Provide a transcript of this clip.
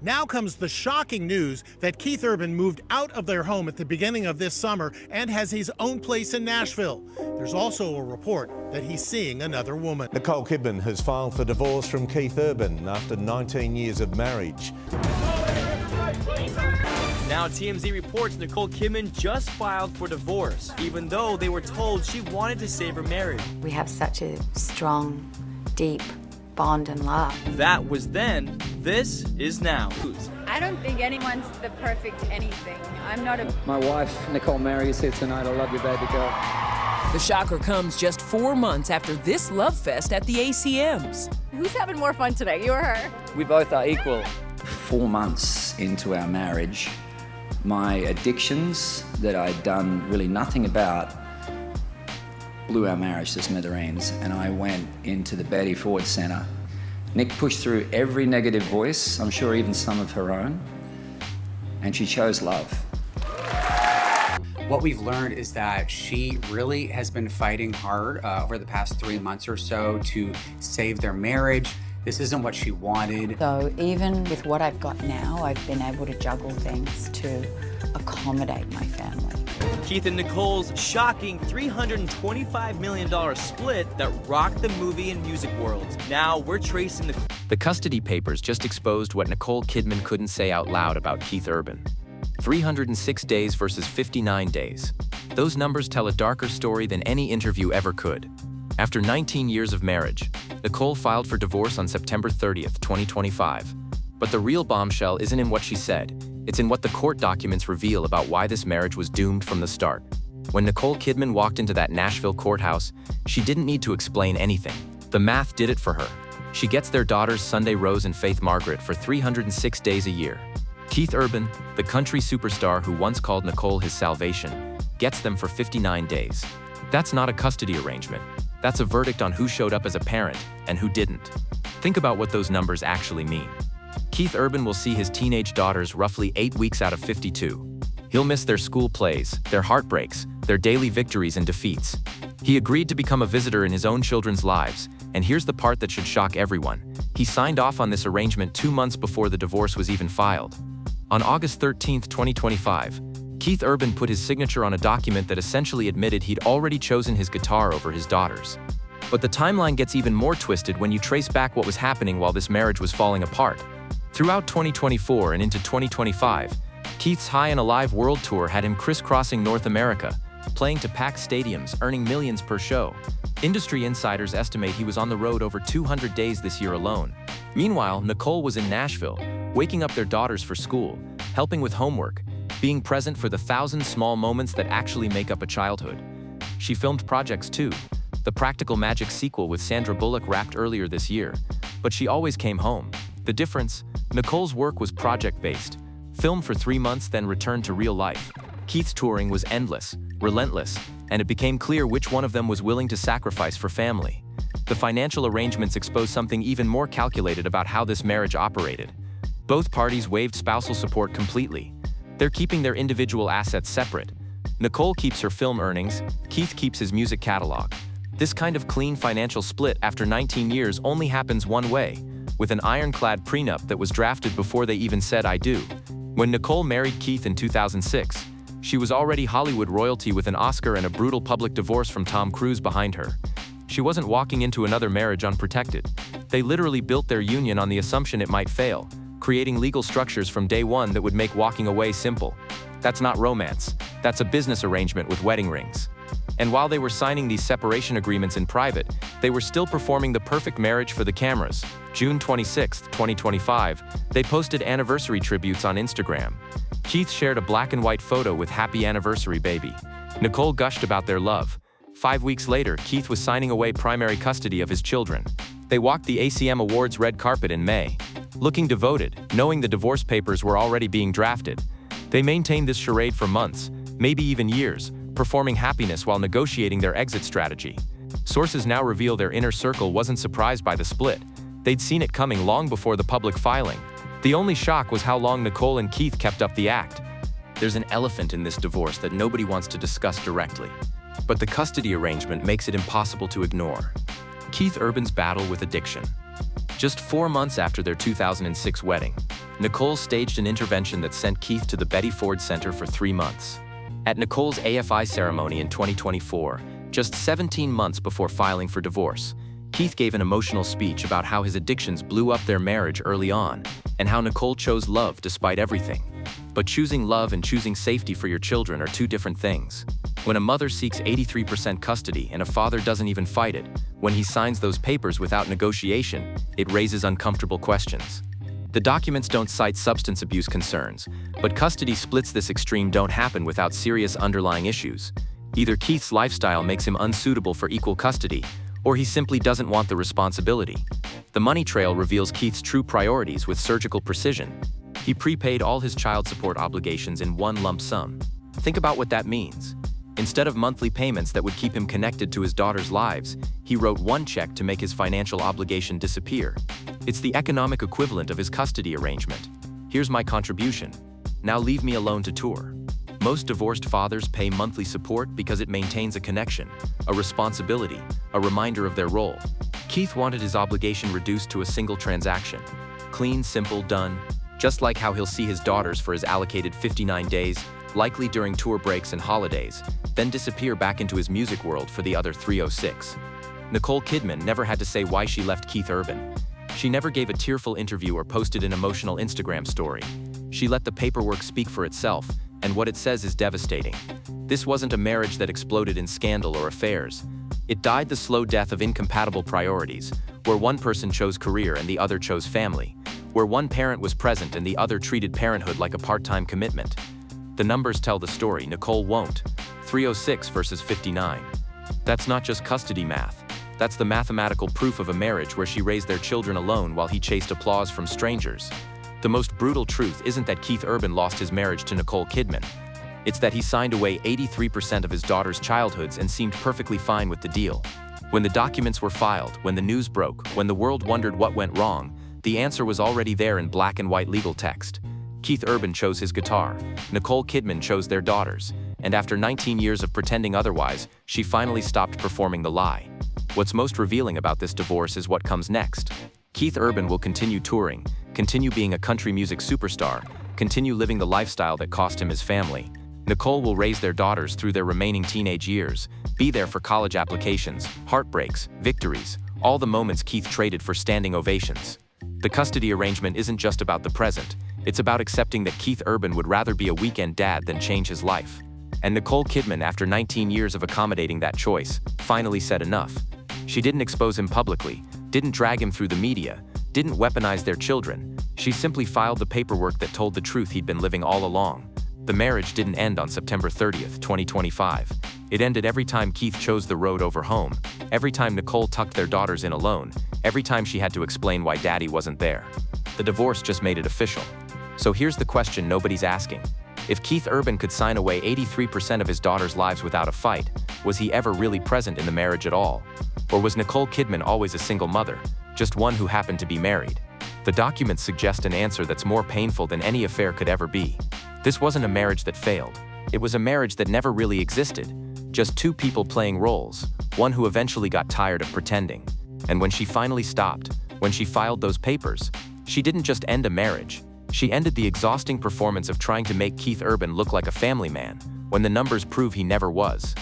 Now comes the shocking news that Keith Urban moved out of their home at the beginning of this summer and has his own place in Nashville. There's also a report that he's seeing another woman. Nicole Kidman has filed for divorce from Keith Urban after 19 years of marriage. Now TMZ reports Nicole Kidman just filed for divorce, even though they were told she wanted to save her marriage. We have such a strong, deep bond and love. That was then. This is now. I don't think anyone's the perfect anything. I'm not a... My wife, Nicole, Mary, is here tonight. I love you, baby girl. The shocker comes just 4 months after this love fest at the ACMs. Who's having more fun today, you or her? We both are equal. 4 months into our marriage, my addictions that I'd done really nothing about blew our marriage to smithereens, and I went into the Betty Ford Center. Nick pushed through every negative voice, I'm sure even some of her own, and she chose love. What we've learned is that she really has been fighting hard over the past 3 months or so to save their marriage. This isn't what she wanted. So even with what I've got now, I've been able to juggle things to accommodate my family. Keith and Nicole's shocking $325 million split that rocked the movie and music worlds. Now we're tracing The custody papers just exposed what Nicole Kidman couldn't say out loud about Keith Urban. 306 days versus 59 days. Those numbers tell a darker story than any interview ever could. After 19 years of marriage, Nicole filed for divorce on September 30th, 2025. But the real bombshell isn't in what she said. It's in what the court documents reveal about why this marriage was doomed from the start. When Nicole Kidman walked into that Nashville courthouse, she didn't need to explain anything. The math did it for her. She gets their daughters Sunday Rose and Faith Margaret for 306 days a year. Keith Urban, the country superstar who once called Nicole his salvation, gets them for 59 days. That's not a custody arrangement. That's a verdict on who showed up as a parent and who didn't. Think about what those numbers actually mean. Keith Urban will see his teenage daughters roughly 8 weeks out of 52. He'll miss their school plays, their heartbreaks, their daily victories and defeats. He agreed to become a visitor in his own children's lives, and here's the part that should shock everyone. He signed off on this arrangement 2 months before the divorce was even filed. On August 13, 2025, Keith Urban put his signature on a document that essentially admitted he'd already chosen his guitar over his daughters. But the timeline gets even more twisted when you trace back what was happening while this marriage was falling apart. Throughout 2024 and into 2025, Keith's High and Alive World Tour had him crisscrossing North America, playing to packed stadiums, earning millions per show. Industry insiders estimate he was on the road over 200 days this year alone. Meanwhile, Nicole was in Nashville, waking up their daughters for school, helping with homework, being present for the 1,000 small moments that actually make up a childhood. She filmed projects too. The Practical Magic sequel with Sandra Bullock wrapped earlier this year, but she always came home. The difference? Nicole's work was project-based, filmed for 3 months then returned to real life. Keith's touring was endless, relentless, and it became clear which one of them was willing to sacrifice for family. The financial arrangements exposed something even more calculated about how this marriage operated. Both parties waived spousal support completely. They're keeping their individual assets separate. Nicole keeps her film earnings, Keith keeps his music catalog. This kind of clean financial split after 19 years only happens one way, with an ironclad prenup that was drafted before they even said "I do." When Nicole married Keith in 2006, she was already Hollywood royalty with an Oscar and a brutal public divorce from Tom Cruise behind her. She wasn't walking into another marriage unprotected. They literally built their union on the assumption it might fail, creating legal structures from day one that would make walking away simple. That's not romance. That's a business arrangement with wedding rings. And while they were signing these separation agreements in private, they were still performing the perfect marriage for the cameras. June 26, 2025, they posted anniversary tributes on Instagram. Keith shared a black and white photo with "Happy Anniversary, Baby." Nicole gushed about their love. 5 weeks later, Keith was signing away primary custody of his children. They walked the ACM Awards red carpet in May. Looking devoted, knowing the divorce papers were already being drafted. They maintained this charade for months, maybe even years, performing happiness while negotiating their exit strategy. Sources now reveal their inner circle wasn't surprised by the split. They'd seen it coming long before the public filing. The only shock was how long Nicole and Keith kept up the act. There's an elephant in this divorce that nobody wants to discuss directly, but the custody arrangement makes it impossible to ignore. Keith Urban's battle with addiction. Just 4 months after their 2006 wedding, Nicole staged an intervention that sent Keith to the Betty Ford Center for 3 months. At Nicole's AFI ceremony in 2024, just 17 months before filing for divorce, Keith gave an emotional speech about how his addictions blew up their marriage early on and how Nicole chose love despite everything. But choosing love and choosing safety for your children are two different things. When a mother seeks 83% custody and a father doesn't even fight it, when he signs those papers without negotiation, it raises uncomfortable questions. The documents don't cite substance abuse concerns, but custody splits this extreme don't happen without serious underlying issues. Either Keith's lifestyle makes him unsuitable for equal custody, or he simply doesn't want the responsibility. The money trail reveals Keith's true priorities with surgical precision. He prepaid all his child support obligations in one lump sum. Think about what that means. Instead of monthly payments that would keep him connected to his daughter's lives, he wrote one check to make his financial obligation disappear. It's the economic equivalent of his custody arrangement. Here's my contribution. Now leave me alone to tour. Most divorced fathers pay monthly support because it maintains a connection, a responsibility, a reminder of their role. Keith wanted his obligation reduced to a single transaction. Clean, simple, done. Just like how he'll see his daughters for his allocated 59 days, likely during tour breaks and holidays, then disappear back into his music world for the other 306. Nicole Kidman never had to say why she left Keith Urban. She never gave a tearful interview or posted an emotional Instagram story. She let the paperwork speak for itself, and what it says is devastating. This wasn't a marriage that exploded in scandal or affairs. It died the slow death of incompatible priorities, where one person chose career and the other chose family, where one parent was present and the other treated parenthood like a part-time commitment. The numbers tell the story, Nicole won't. 306 versus 59. That's not just custody math. That's the mathematical proof of a marriage where she raised their children alone while he chased applause from strangers. The most brutal truth isn't that Keith Urban lost his marriage to Nicole Kidman. It's that he signed away 83% of his daughter's childhoods and seemed perfectly fine with the deal. When the documents were filed, when the news broke, when the world wondered what went wrong, the answer was already there in black and white legal text. Keith Urban chose his guitar, Nicole Kidman chose their daughters, and after 19 years of pretending otherwise, she finally stopped performing the lie. What's most revealing about this divorce is what comes next. Keith Urban will continue touring, continue being a country music superstar, continue living the lifestyle that cost him his family. Nicole will raise their daughters through their remaining teenage years, be there for college applications, heartbreaks, victories, all the moments Keith traded for standing ovations. The custody arrangement isn't just about the present, it's about accepting that Keith Urban would rather be a weekend dad than change his life. And Nicole Kidman, after 19 years of accommodating that choice, finally said enough. She didn't expose him publicly, didn't drag him through the media, didn't weaponize their children. She simply filed the paperwork that told the truth he'd been living all along. The marriage didn't end on September 30th, 2025. It ended every time Keith chose the road over home, every time Nicole tucked their daughters in alone, every time she had to explain why daddy wasn't there. The divorce just made it official. So here's the question nobody's asking. If Keith Urban could sign away 83% of his daughters' lives without a fight, was he ever really present in the marriage at all? Or was Nicole Kidman always a single mother, just one who happened to be married? The documents suggest an answer that's more painful than any affair could ever be. This wasn't a marriage that failed. It was a marriage that never really existed. Just two people playing roles, one who eventually got tired of pretending. And when she finally stopped, when she filed those papers, she didn't just end a marriage. She ended the exhausting performance of trying to make Keith Urban look like a family man, when the numbers prove he never was.